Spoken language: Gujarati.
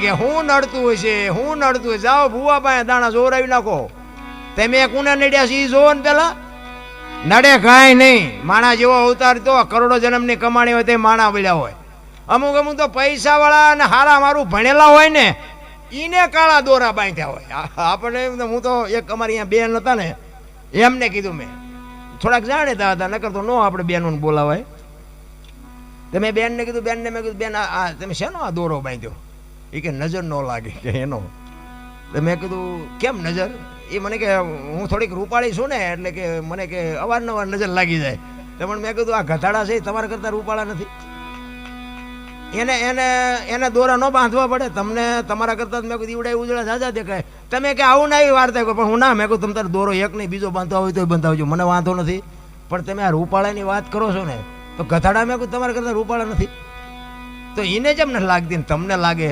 કે હું નડતું હોય છે, હું નડતું હોય. જાઓ ભૂવા પાસે દાણા જોરાવી નાખો. તમે કોને નડ્યા છે એ જોવો ને પેલા. નડે કાંઈ નહીં. માણા જેવો અવતાર તો કરોડો જન્મની કમાણી હોય તે માણા મળ્યા હોય. અમુક અમુક તો પૈસાવાળા અને હારા મારું ભણેલા હોય ને એને કાળા દોરા બાંધ્યા હોય. આપણે હું તો એક અમારી અહીંયા બેન હતા ને એમને કીધું મેં, થોડાક જાણીતા હતા, નકર તો નો આપણે બેનોને બોલાવાય. તમે બેનને કીધું, બેનને મેં કીધું બેન આ તમે શેનો આ દોરો બાંધ્યો? એ કે નજર ન લાગે કે એનો. તો મેં કીધું કેમ નજર? એ મને કે હું થોડીક રૂપાળી છું ને એટલે કે મને કે અવારનવાર નજર લાગી જાય. તો પણ મેં કીધું આ ગધાડા છે તમારા કરતાં રૂપાળા નથી. એને એને એને દોરા ન બાંધવા પડે તમને? તમારા કરતાં મેં કીધું ઈવડા ઉજળા ઝાઝા દેખાય. તમે કે આવું ના એવી વાર્તા કહો. પણ હું ના, મેં કહું તમે તારે દોરો એક નહીં બીજો બાંધવા હોય તો બંધાવજો, મને વાંધો નથી. પણ તમે આ રૂપાળાની વાત કરો છો ને તો ગધાડા મેં કહું તમારા કરતાં રૂપાળા નથી. તો એને જેમ નથી લાગતી ને તમને લાગે.